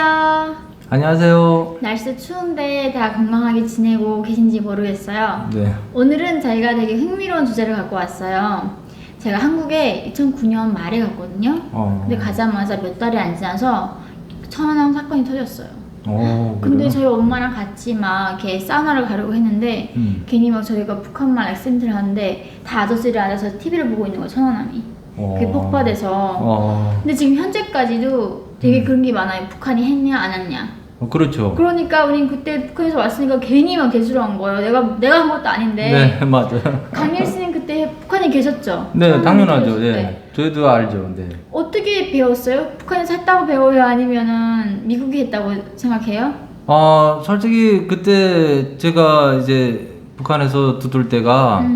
안녕하세요. 안녕하세요. 날씨 추운데 다 건강하게 지내고 계신지 모르겠어요. 네. 오늘은 저희가 되게 흥미로운 주제를 갖고 왔어요. 제가 한국에 2009년 말에 갔거든요. 근데 가자마자 몇 달이 안 지나서 천안함 사건이 터졌어요. 근데 그래요? 저희 엄마랑 같이 막 이렇게 사우나를 가려고 했는데 괜히 막 저희가 북한말 액센트를 하는데 다 아저씨를 앉아서 TV를 보고 있는 거예요, 천안함이. 그게 폭파돼서. 근데 지금 현재까지도 되게 그런 게 많아요. 북한이 했냐 안 했냐. 그렇죠. 그러니까 우린 그때 북한에서 왔으니까 괜히 막 개수한 거예요. 내가 한 것도 아닌데. 네, 맞아요. 강일씨는 그때 북한에 계셨죠? 네, 당연하죠. 네. 네. 저희도 알죠. 네. 어떻게 배웠어요? 북한에서 했다고 배워요? 아니면은 미국이 했다고 생각해요? 솔직히 그때 제가 이제 북한에서 두들 때가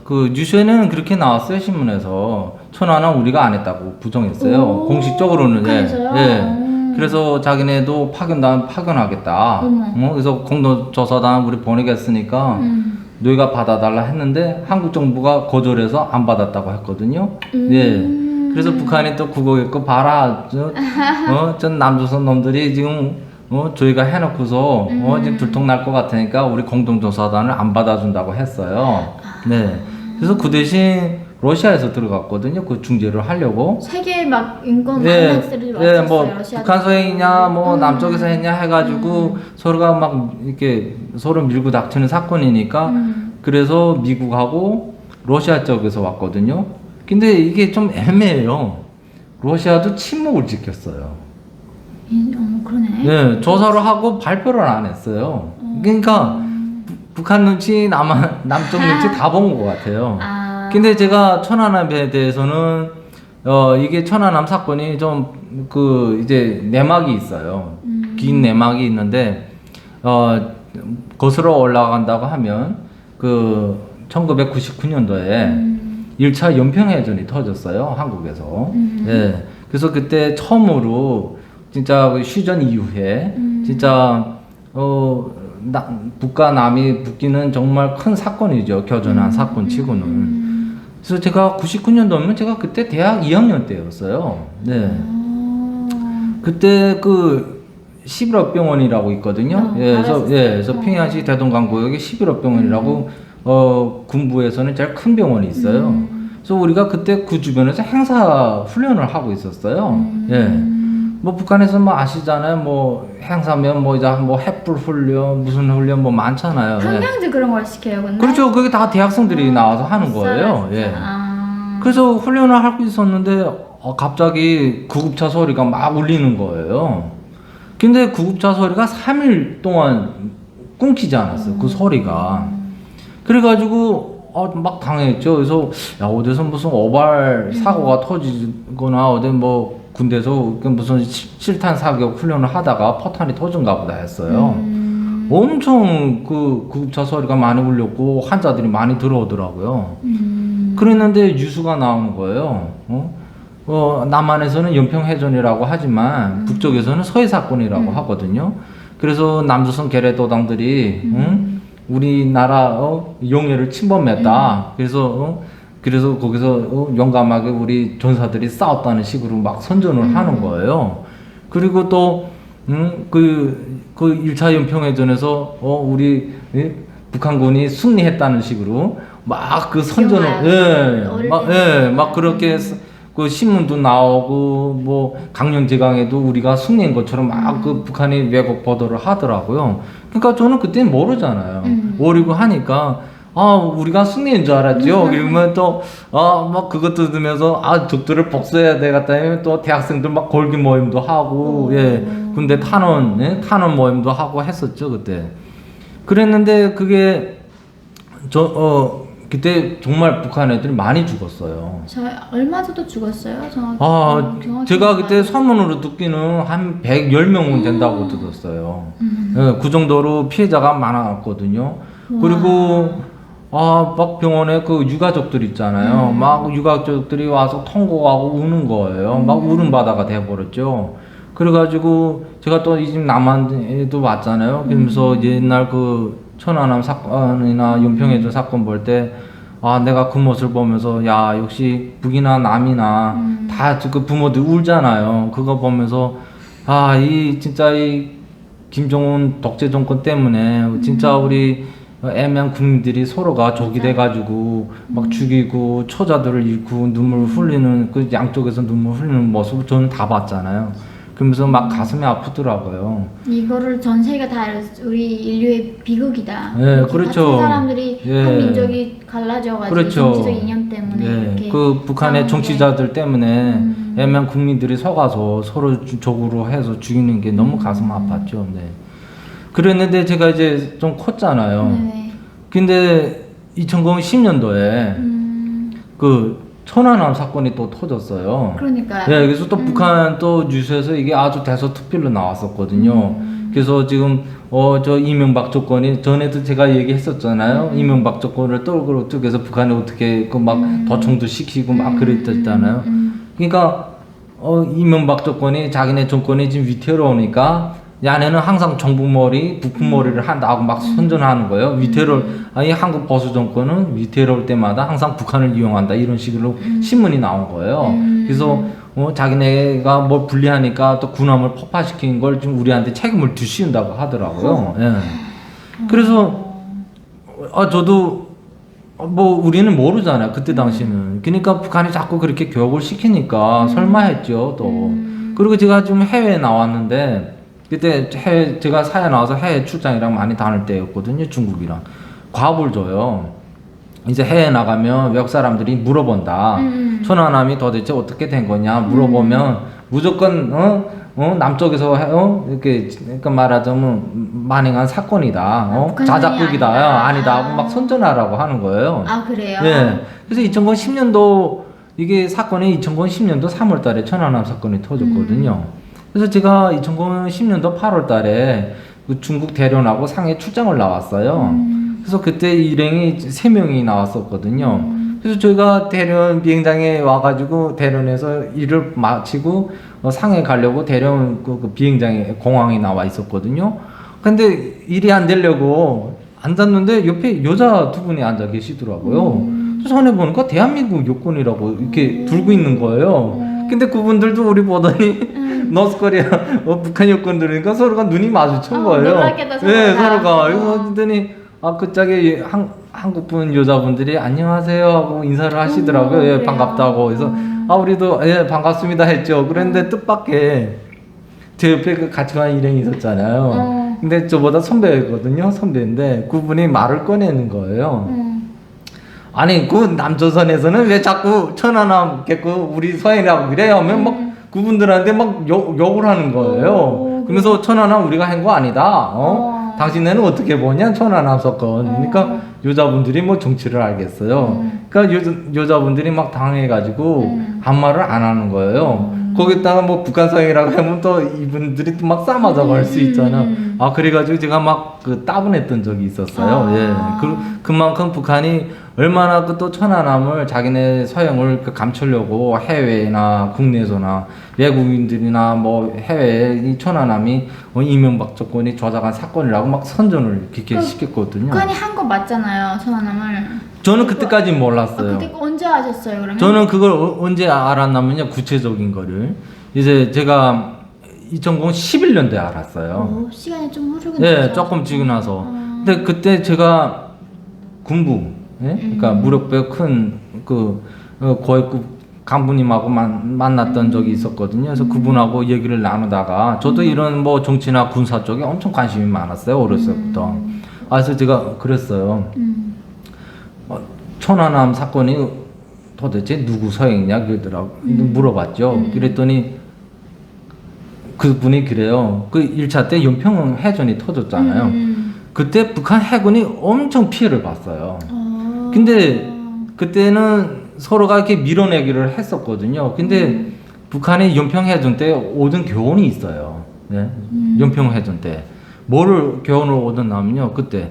그 뉴스에는 그렇게 나왔어요. 신문에서 천안함 우리가 안 했다고 부정했어요. 공식적으로는. 북한에서요? 예. 그래서 자기네도 파견하겠다. 그래서 공동조사단 우리 보내겠으니까 너희가 받아달라 했는데 한국 정부가 거절해서 안 받았다고 했거든요. 예. 그래서 북한이 또 그거 있고 봐라. 전 남조선 놈들이 지금 저희가 해놓고서 지금 들통날 것 같으니까 우리 공동조사단을 안 받아준다고 했어요. 네. 그래서 그 대신 러시아에서 들어갔거든요. 그 중재를 하려고. 세계 막 인권 예, 만학들이 예, 뭐 러시아도. 북한서 했냐, 뭐 남쪽에서 했냐 해가지고 서로가 막 이렇게 서로 밀고 닥치는 사건이니까 그래서 미국하고 러시아 쪽에서 왔거든요. 근데 이게 좀 애매해요. 러시아도 침묵을 지켰어요. 그러네. 네, 조사를 하고 발표를 안 했어요. 그러니까 북한 눈치, 남쪽 눈치 다 본 것 같아요. 근데 제가 천안함에 대해서는 이게 천안함 사건이 좀 이제 내막이 있어요. 긴 내막이 있는데 거슬러 올라간다고 하면 1999년도에 1차 연평해전이 터졌어요. 한국에서. 예. 그래서 그때 처음으로 진짜 휴전 이후에 진짜 북과 남이 붙기는 정말 큰 사건이죠. 교전한 사건 치고는. 그래서 제가 99년도면 제가 그때 대학 2학년 때였어요. 네. 그때 11호 병원이라고 있거든요. 그래서 평양시 대동강구역에 11호 병원이라고 군부에서는 제일 큰 병원이 있어요. 그래서 우리가 그때 그 주변에서 행사 훈련을 하고 있었어요. 예. 뭐 북한에서 뭐 아시잖아요. 뭐 행사면 뭐 햇불 훈련, 무슨 훈련 뭐 많잖아요. 한명도 그런 걸 시켜요, 근데. 그렇죠. 그게 다 대학생들이 나와서 하는 거예요. 예. 그래서 훈련을 하고 있었는데 갑자기 구급차 소리가 막 울리는 거예요. 근데 구급차 소리가 3일 동안 끊기지 않았어요. 그 소리가. 그래가지고 막 당했죠. 그래서 야, 어디서 무슨 오발 사고가 터지거나 어디 뭐 군대에서 무슨 실탄 사격 훈련을 하다가 포탄이 터진가 보다 했어요. 엄청 구급차 소리가 많이 울렸고 환자들이 많이 들어오더라고요. 그랬는데 뉴스가 나오는 거예요. 남한에서는 연평해전이라고 하지만 북쪽에서는 서해 사건이라고 하거든요. 그래서 남조선 괴뢰도당들이 우리나라 영해를 침범했다. 그래서 거기서 용감하게 우리 전사들이 싸웠다는 식으로 막 선전을 하는 거예요. 그리고 또 그 1차 연평해전에서 우리 북한군이 승리했다는 식으로 막 그 선전을 막 그렇게 그 신문도 나오고 뭐 강령제강에도 우리가 승리한 것처럼 막 그 북한이 왜곡 보도를 하더라고요. 그러니까 저는 그때는 모르잖아요. 모르고 하니까 우리가 승리인 줄 알았죠. 그러면 또 막 그것도 들으면서 적들을 복수해야 되겠다. 또 대학생들 막 골기 모임도 하고 군대 탄원 모임도 하고 했었죠 그때. 그랬는데 그게 그때 정말 북한 애들이 많이 죽었어요. 얼마 정도 죽었어요? 제가 그때 소문으로 듣기는 한 110명은 된다고 들었어요. 그 정도로 피해자가 많았거든요. 그리고 막 병원에 그 유가족들 있잖아요. 막 유가족들이 와서 통곡하고 우는 거예요. 막 울음바다가 돼버렸죠. 그래가지고 제가 또 이 집 남한에도 왔잖아요. 그러면서 옛날 천안함 사건이나 연평해전 사건 볼 때 내가 그 모습을 보면서 야 역시 북이나 남이나 다 그 부모들 울잖아요. 그거 보면서 이 진짜 이 김정은 독재 정권 때문에 진짜 우리 애매한 국민들이 서로가 적이 돼가지고 막 죽이고 처자들을 잃고 눈물 흘리는 그 양쪽에서 눈물 흘리는 모습을 저는 다 봤잖아요. 그러면서 막 가슴이 아프더라고요. 이거를 전 세계가 다 우리 인류의 비극이다. 네, 그렇죠. 같은 사람들이 예. 한 민족이 갈라져가지고 그렇죠. 정치적 이념 때문에 네, 이렇게 그 북한의 정치자들 때문에 애매한 국민들이 속아서 서로 적으로 해서 죽이는 게 너무 가슴 아팠죠. 네. 그랬는데 제가 이제 좀 컸잖아요. 네. 근데 2010년도에 그 천안함 사건이 또 터졌어요. 그러니까요. 네, 그래서 또 북한 또 뉴스에서 이게 아주 대서특필로 나왔었거든요. 그래서 지금 저 이명박 정권이 전에도 제가 얘기했었잖아요. 이명박 정권을 떨고 쪽에서 북한이 어떻게 그 막 도청도 시키고 막 그랬잖아요. 그러니까 이명박 정권이 자기네 정권이 지금 위태로우니까 야네는 항상 정부머리, 북풍머리를 한다고 막 선전하는 거예요. 아니 한국 보수 정권은 위태로울 때마다 항상 북한을 이용한다 이런 식으로 신문이 나온 거예요. 그래서 자기네가 뭘 불리하니까 또 군함을 폭파시킨 걸 좀 우리한테 책임을 뒤씌운다고 하더라고요. 예. 그래서 저도 뭐 우리는 모르잖아요. 그때 당시는. 그러니까 북한이 자꾸 그렇게 교육을 시키니까 설마 했죠. 또 그리고 제가 좀 해외에 나왔는데. 그때 제가 사회 나와서 해외 출장이랑 많이 다닐 때였거든요. 중국이랑. 과업을 줘요. 이제 해외 나가면 외국 사람들이 물어본다. 천안함이 도대체 어떻게 된 거냐 물어보면 무조건 남쪽에서 이렇게 그러니까 말하자면 만행한 사건이다. 자작극이다. 아니다 하고 막 선전하라고 하는 거예요. 아 그래요? 네. 그래서 2010년도 이게 사건이 2010년도 3월 달에 천안함 사건이 터졌거든요. 그래서 제가 2010년도 8월 달에 그 중국 대련하고 상해 출장을 나왔어요. 그래서 그때 일행이 3명이 나왔었거든요. 그래서 저희가 대련 비행장에 와가지고 대련에서 일을 마치고 상해 가려고 대련 그 비행장에 공항에 나와 있었거든요. 근데 일이 안 되려고 앉았는데 옆에 여자 2분이 앉아 계시더라고요. 전에 보니까 대한민국 여권이라고 이렇게 들고 있는 거예요. 근데 그분들도 우리 보더니 노스코리아 북한 여권 들으니까 서로가 눈이 마주친 거예요. 놀랍게도 네, 서로가. 그래서 했더니 그 짝에 한국분 여자분들이 안녕하세요 하고 인사를 하시더라고요. 예, 반갑다고. 그래서 우리도 예, 반갑습니다 했죠. 그런데 뜻밖의 제 옆에 그 같이 간 일행이 있었잖아요. 근데 저보다 선배거든요. 선배인데 그분이 말을 꺼내는 거예요. 아니 그 남조선에서는 왜 자꾸 천안함 겠고 우리 서해라고 그래요 하면 막 그분들한테 막 욕을 하는 거예요. 그러면서 천안함 우리가 한 거 아니다. 당신네는 어떻게 보냐 천안함 사건. 그러니까 여자분들이 뭐 정치를 알겠어요. 그러니까 여자분들이 막 당해가지고 아무 말을 안 하는 거예요. 거기다가 뭐 북한성이라고 하면 또 이분들이 또 막 싸맞아고 할 수 있잖아. 그래가지고 제가 막 그 따분했던 적이 있었어요. 예. 그만큼 북한이 얼마나 그 또 천안함을 자기네 서영을 감추려고 해외나 국내에서나 외국인들이나 뭐 해외에 이 천안함이 이명박 정권이 조작한 사건이라고 막 선전을 그렇게 시켰거든요. 북한이 한 거 맞잖아요, 천안함을. 저는 그때까지 몰랐어요. 그때 언제 아셨어요, 그러면? 저는 그걸 언제 알았냐면요, 구체적인 거를. 이제 제가 2011년도에 알았어요. 시간이 좀 흐르긴 네, 조금 지고 나서. 근데 그때 제가 군부, 예? 그러니까 무력배 큰 그 고위급 간부님하고 만났던 적이 있었거든요. 그래서 그분하고 얘기를 나누다가 저도 이런 뭐 정치나 군사 쪽에 엄청 관심이 많았어요, 어렸을 때부터. 그래서 제가 그랬어요. 천안함 사건이 도대체 누구 서행이냐 그러더라고. 물어봤죠. 그랬더니 그분이 그래요. 그 1차 때 연평 해전이 터졌잖아요. 그때 북한 해군이 엄청 피해를 봤어요. 근데 그때는 서로가 이렇게 밀어내기를 했었거든요. 근데 북한의 연평 해전 때 얻은 교훈이 있어요. 네? 연평 해전 때. 뭐를 교훈을 얻었냐면요. 그때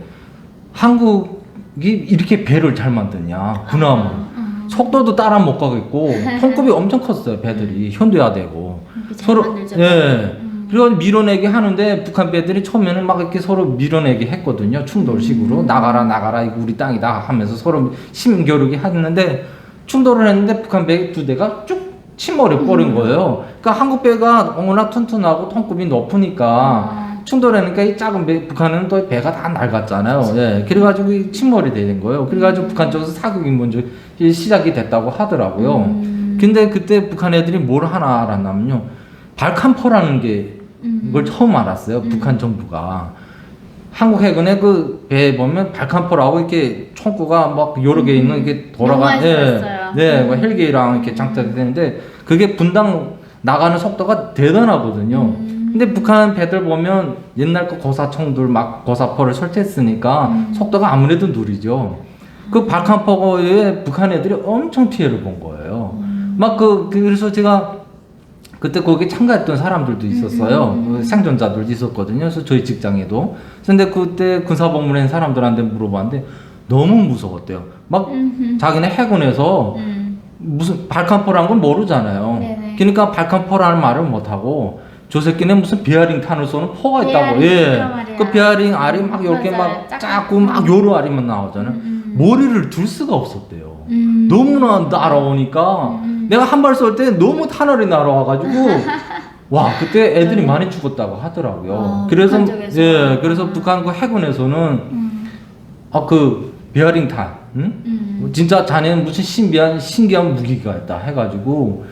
한국이 이렇게 배를 잘 만드냐. 군함을. 속도도 따라 못 가겠고 통급이 엄청 컸어요. 배들이 현대화되고 서로 예. 그리고 밀어내기 하는데 북한 배들이 처음에는 막 이렇게 서로 밀어내기 했거든요. 충돌식으로 나가라 이거 우리 땅이다 하면서 서로 심겨루기 했는데 충돌을 했는데 북한 배 2대가 쭉 침몰해 버린 거예요. 그러니까 한국 배가 워낙 튼튼하고 턴급이 높으니까 충돌하니까 이 작은 배, 북한은 또 배가 다 낡았잖아요. 예, 그래가지고 이 침몰이 된 거예요. 그래가지고 북한 쪽에서 사격이 먼저 시작이 됐다고 하더라고요. 근데 그때 북한 애들이 뭘 하나 알았냐면요, 발칸포라는 게 그걸 처음 알았어요. 북한 정부가. 한국 해군의 그 배에 보면 발칸포라고 이렇게 총구가 막 여러 개 있는 게 돌아가는, 뭐 헬기랑 이렇게 장착이 되는데 그게 분당 나가는 속도가 대단하거든요. 근데 북한 배들 보면 옛날 그 고사총들 막 고사포를 설치했으니까 속도가 아무래도 느리죠. 그 발칸포에 북한 애들이 엄청 피해를 본 거예요. 그래서 제가 그때 거기 참가했던 사람들도 있었어요. 그 생존자들도 있었거든요. 그래서 저희 직장에도. 근데 그때 군사복무한 사람들한테 물어봤는데 너무 무서웠대요. 막 자기네 해군에서 무슨 발칸포라는 걸 모르잖아요. 네네. 그러니까 발칸포라는 말을 못하고 저 새끼는 무슨 베어링 탄을 쏘는 포가 있다고. 그 베어링 알이 막 이렇게 막 작고 막 요로 알이만 나오잖아요. 머리를 둘 수가 없었대요. 너무나 날아오니까 내가 한 발 쏠 때 너무 탄알이 날아와가지고 와, 그때 애들이 많이 죽었다고 하더라고요. 그래서 그래서 북한 그 해군에서는 그 베어링 탄, 진짜 자네는 무슨 신기한 무기가 있다 해가지고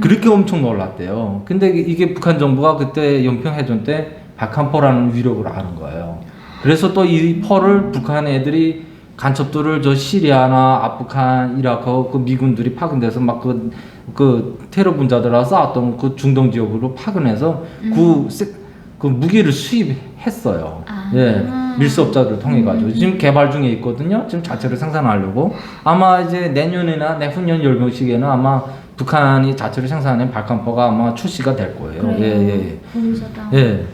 그렇게 엄청 놀랐대요. 근데 이게 북한 정부가 그때 연평해전 때 발칸포라는 위력을 아는 거예요. 그래서 또 이 포를 북한 애들이 간첩들을 저 시리아나 아프간, 이라크 그 미군들이 파견돼서 막 그 테러 분자들하고 싸웠던 그 중동 지역으로 파견해서 그 무기를 수입했어요. 예, 밀수업자들을 통해 가지고 지금 개발 중에 있거든요. 지금 자체를 생산하려고 아마 이제 내년이나 내후년 열병식에는 아마 북한이 자체를 생산하는 발칸포가 아마 출시가 될 거예요. 예. 예.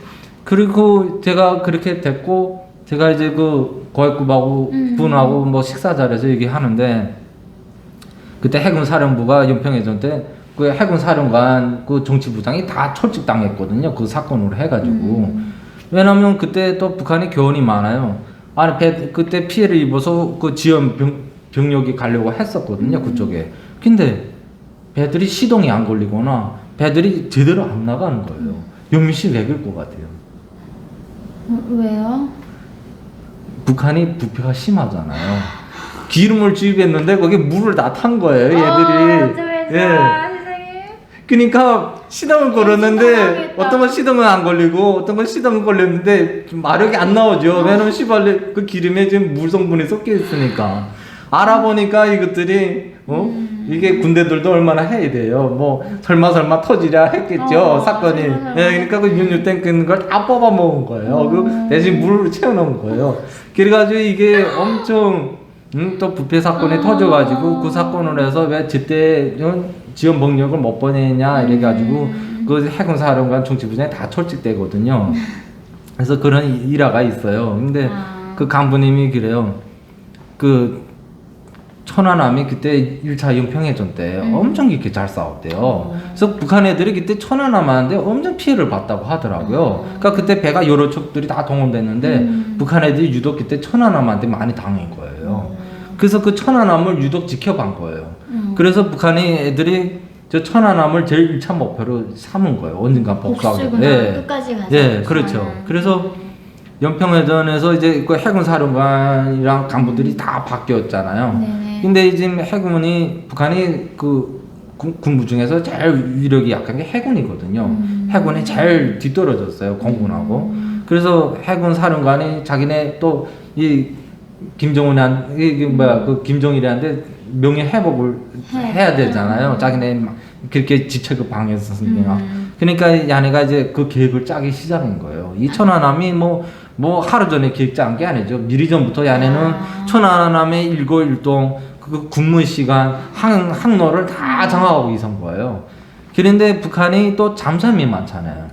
그리고 제가 그렇게 됐고 제가 이제 그 고액급하고 분하고 뭐 식사 자리에서 얘기하는데 그때 해군 사령부가 연평해전 때 그 해군 사령관 그 정치부장이 다 철직당했거든요. 그 사건으로 해가지고. 왜냐면 그때 또 북한이 교훈이 많아요. 아니 그때 피해를 입어서 그 지원 병력이 가려고 했었거든요. 그쪽에. 근데 배들이 시동이 안 걸리거나 배들이 제대로 안 나가는 거예요. 영민씨 맥일 것 같아요. 왜요? 북한이 부패가 심하잖아요. 기름을 주입했는데 거기 물을 다 탄 거예요, 얘들이. 그러니까 시동을 걸었는데 어떤 건 시동은 안 걸리고 어떤 건 시동은 걸렸는데 마력이 안 나오죠. 왜냐면 시발레 그 기름에 지금 물 성분이 섞여 있으니까. 알아보니까 이것들이 이게 군대들도 얼마나 해야 돼요. 뭐 설마 터지랴 했겠죠, 사건이. 그러니까 그 윤유 탱크 걸 다 뽑아 먹은 거예요. 그 대신 물을 채워놓은 거예요. 그래가지고 이게 엄청 또 부패 사건이 터져가지고 그 사건을 해서 왜 제때 지원 병력을 못 보내냐 이래가지고 그 해군 사령관 정치부장이 다 철직되거든요. 그래서 그런 일화가 있어요. 근데 그 간부님이 그래요. 그 천안함이 그때 1차 연평해전 때 엄청 이렇게 잘 싸웠대요. 그래서 북한 애들이 그때 천안함하는데 엄청 피해를 봤다고 하더라고요. 그러니까 그때 배가 여러 척들이 다 동원됐는데 북한 애들이 유독 그때 천안함한테 많이 당한 거예요. 그래서 그 천안함을 유독 지켜본 거예요. 그래서 북한이 애들이 저 천안함을 제일 1차 목표로 삼은 거예요. 언젠가 복수하고. 끝까지 가서. 예, 그렇죠. 그래서 연평해전에서 이제 그 해군 사령관이랑 간부들이 다 바뀌었잖아요. 네네. 근데 이제 해군이 북한이 그 군부 중에서 제일 위력이 약한 게 해군이거든요. 해군이 제일 뒤떨어졌어요, 공군하고. 그래서 해군 사령관이 자기네 또 이 그 김정일한테 명예 회복을 해야 되잖아요. 자기네 막 그렇게 지체그 방해했었으니까. 그러니까 야네가 이제 그 계획을 짜기 시작한 거예요. 이 천안함이 뭐 하루 전에 계획 짠 게 아니죠. 미리 전부터 야네는 천안함의 일거일동 그 근무 시간 항로를 다 정하고 있은 거예요. 그런데 북한이 또 잠수함이 많잖아요.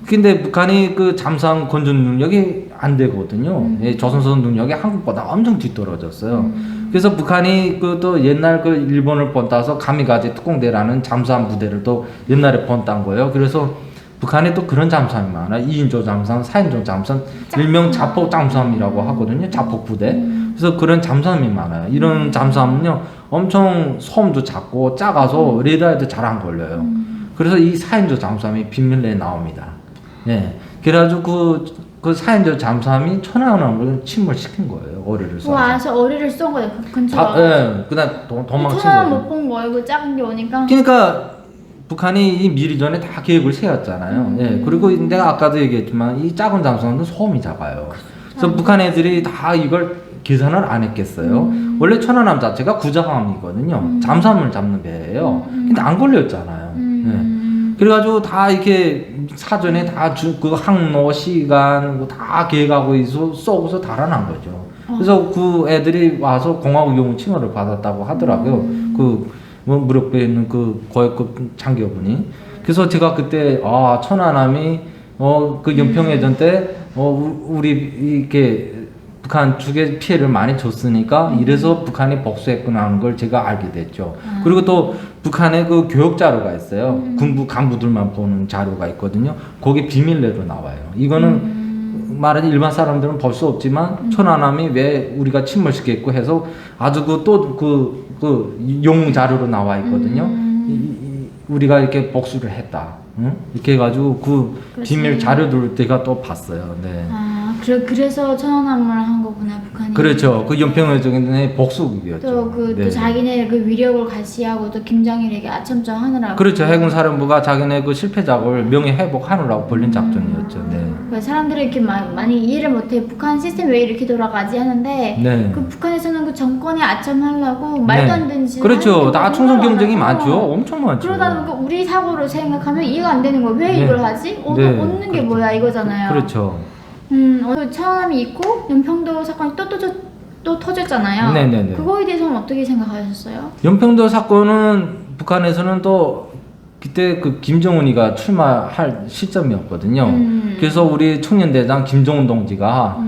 근데 북한이 그 잠수함 건전 능력이 안 되거든요. 조선선 능력이 한국보다 엄청 뒤떨어졌어요. 그래서 북한이 그 또 옛날 그 일본을 본따서 가미가제 특공대라는 잠수함 부대를 또 옛날에 본딴 거예요. 그래서 북한에 또 그런 잠수함이 많아요. 2인조 잠수함, 4인조 잠수함, 일명 자폭 잠수함이라고 하거든요. 자폭 부대. 그래서 그런 잠수함이 많아요. 이런 잠수함은요 엄청 소음도 작고 작아서 레이더에도 잘 안 걸려요. 그래서 이 4인조 잠수함이 비밀내에 나옵니다. 예. 그래가지고 그 4인조 잠수함이 천안함을 침몰시킨 거예요. 어뢰를 쏴서. 와, 저 어뢰를 쏜 거예요. 그 근처. 예. 그냥 도망친 천안 거죠. 못본 거예요. 그 작은 게 오니까. 그러니까 북한이 이 미리 전에 다 계획을 세웠잖아요. 예. 그리고 내가 아까도 얘기했지만 이 작은 잠수함도 소음이 작아요. 그래서 북한 애들이 다 이걸 계산을 안 했겠어요. 원래 천안함 자체가 구자함이거든요. 잠수함을 잡는 배예요. 근데 안 걸렸잖아요. 예. 그래가지고 다 이렇게 사전에 다 그 항로, 시간 뭐 다 계획하고 쏘고서 달아난 거죠. 그래서 그 애들이 와서 공화국 영웅 칭호를 받았다고 하더라고요. 뭐 무력배에 있는 그 고위급 장교분이. 그래서 제가 그때 천안함이 그 연평해전 때 우리 이렇게 북한 쪽에 피해를 많이 줬으니까 이래서 북한이 복수했구나 하는 걸 제가 알게 됐죠. 그리고 또 북한의 그 교육 자료가 있어요. 군부 간부들만 보는 자료가 있거든요. 거기 비밀내로 나와요. 이거는 말하는 일반 사람들은 볼 수 없지만 천안함이 왜 우리가 침몰시켰고 해서 아주 그 영웅 자료로 나와 있거든요. 우리가 이렇게 복수를 했다. 응? 이렇게 해가지고 그 그렇지. 비밀 자료들을 제가 또 봤어요. 네. 그래서 천안함을 한 거구나, 북한이. 그렇죠. 그 연평해전의 복수극이었죠. 또 자기네 그 위력을 과시하고 또 김정일에게 아첨장 하느라고. 그렇죠. 해군사령부가 자기네 그 실패 작업을 명예 회복하느라고 벌린 작전이었죠. 네. 사람들이 이렇게 많이 이해를 못해. 북한 시스템 왜 이렇게 돌아가지 하는데 네. 그 북한에서는 그 정권에 아첨하려고 말도 안 되는 짓을 그렇죠. 다 충성 경쟁이 하더라고요. 많죠. 엄청 많죠. 그러다 보니까 우리 사고로 생각하면 이해가 안 되는 거예요. 왜 이걸 하지? 얻는 게 그렇죠. 뭐야 이거잖아요. 그렇죠. 천안함이 있고 연평도 사건이 또 터졌잖아요. 네네네. 그거에 대해서는 어떻게 생각하셨어요? 연평도 사건은 북한에서는 또 그때 그 김정은이가 출마할 시점이었거든요. 그래서 우리 청년대장 김정은 동지가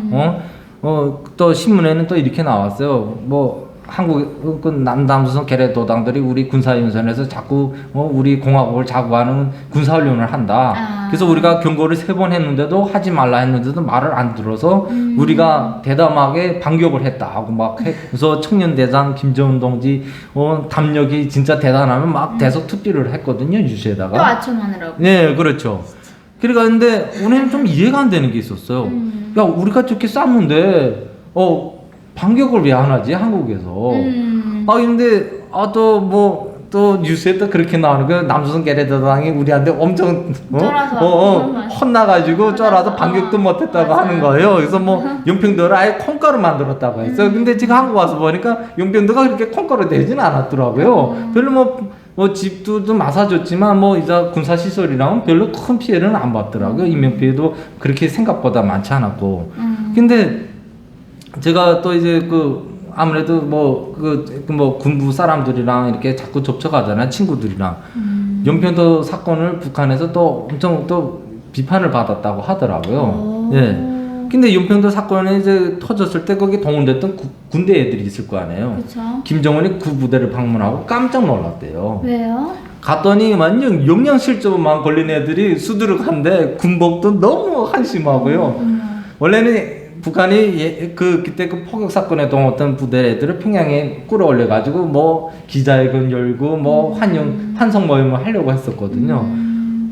또 신문에는 또 이렇게 나왔어요. 뭐 한국 그 남담수성 계례도당들이 우리 군사연선에서 자꾸 우리 공화국을 자구하는 군사훈련을 한다. 그래서 우리가 경고를 3번 했는데도 하지 말라 했는데도 말을 안 들어서 우리가 대담하게 반격을 했다 하고 막 그래서 청년대장 김정은 동지 담력이 진짜 대단하면 막 대서특비를 했거든요. 유시에다가. 또 아첨하느라고. 네, 그렇죠. 그러니까 근데 우리는 좀 이해가 안 되는 게 있었어요. 야, 우리가 저렇게 쌌는데 반격을 왜 안 하지 한국에서? 근데 또 뉴스에 또 그렇게 나오는 거 남조선 계례도당이 우리한테 엄청 혼나가지고 쫄아서 반격도 못했다고 하는 거예요. 그래서 뭐 연평도를 아예 콩가루 만들었다고 했어요. 근데 지금 한국 와서 보니까 연평도가 그렇게 콩가루 되지는 않았더라고요. 별로 뭐 집도 마사줬지만 이제 군사 시설이랑은 별로 큰 피해는 안 받더라고요. 인명 피해도 그렇게 생각보다 많지 않았고. 근데 제가 또 이제 아무래도 군부 사람들이랑 이렇게 자꾸 접촉하잖아요. 친구들이랑. 연평도 사건을 북한에서 또 엄청 또 비판을 받았다고 하더라고요. 예. 근데 연평도 사건이 이제 터졌을 때 거기 동원됐던 군대 애들이 있을 거 아니에요. 그쵸. 김정은이 그 부대를 방문하고 깜짝 놀랐대요. 왜요? 갔더니 완전 영양실조만 걸린 애들이 수두룩한데 군복도 너무 한심하고요. 원래는 북한이 그때 그 포격 사건에 동원했던 부대 애들을 평양에 끌어올려가지고 기자회견 열고 환송 모임을 하려고 했었거든요.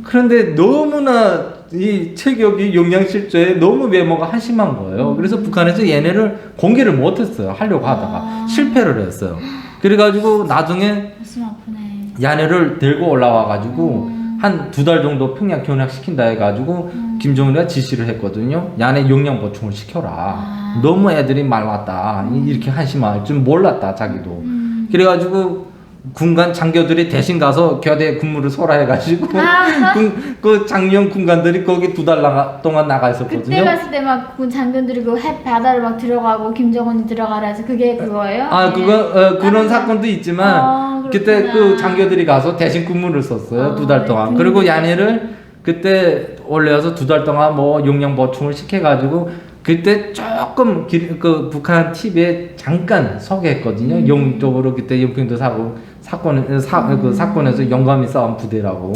그런데 너무나 이 체격이 영양실조에 너무 외모가 한심한 거예요. 그래서 북한에서 얘네를 공개를 못했어요. 하려고 하다가 실패를 했어요. 그래가지고 나중에 가슴 아프네. 야네를 들고 올라와가지고 한 2달 정도 평양 견학시킨다 해가지고 김정은이가 지시를 했거든요. 야네 영양 보충을 시켜라. 너무 애들이 말랐다. 이렇게 한심할 줄 몰랐다 자기도. 그래가지고 군관 장교들이 대신 가서 교대 근무를 소라해가지고 그 장령 군관들이 거기 2달 동안 나가 있었거든요. 그때 갔을 때 막 군 장병들이 그 바다를 막 들어가고 김정은이 들어가라 해서 그게 그거예요? 그런 사건도 있지만 그때 그 장교들이 가서 대신 근무를 썼어요. 2달 동안. 그리고 야네를 그때 올려서 2달 동안 용량 보충을 시켜가지고 그때 조금 그 북한 TV에 잠깐 소개했거든요. 영적으로 그때 연평도 사건에서 영감이 싸운 부대라고.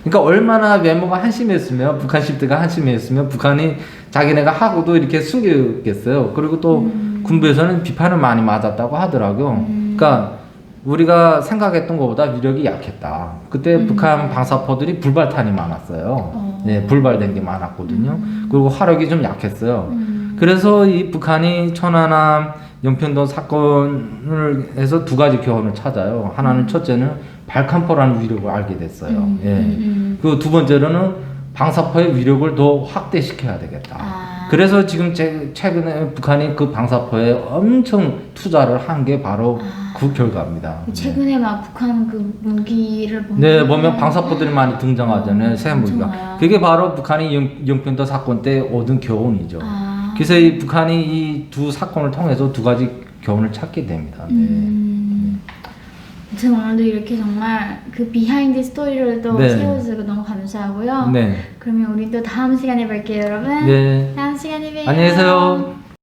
그러니까 얼마나 외모가 한심했으면 북한 10대가 한심했으면 북한이 자기네가 하고도 이렇게 숨겼겠어요. 그리고 또 군부에서는 비판을 많이 맞았다고 하더라고요. 그러니까 우리가 생각했던 것보다 위력이 약했다. 그때 북한 방사포들이 불발탄이 많았어요. 네, 불발된 게 많았거든요. 그리고 화력이 좀 약했어요. 그래서 이 북한이 천안함 연평도 사건을 해서 두 가지 교훈을 찾아요. 하나는 첫째는 발칸포라는 위력을 알게 됐어요. 예. 그 두 번째로는 방사포의 위력을 더 확대시켜야 되겠다. 그래서 지금 최근에 북한이 그 방사포에 엄청 투자를 한 게 바로 그 결과입니다. 최근에 막 북한 그 무기를 보면 네, 보면 방사포들이 많이 등장하잖아요. 새 무기가. 그게 바로 북한이 영평도 사건 때 얻은 교훈이죠. 그래서 이 북한이 이 두 사건을 통해서 두 가지 교훈을 찾게 됩니다. 네. 저는 오늘도 이렇게 정말 그 비하인드 스토리를 또 네. 세워주셔서 너무 감사하고요. 네. 그러면 우리 또 다음 시간에 뵐게요, 여러분. 네. 다음 시간에 봬요. 안녕히 계세요.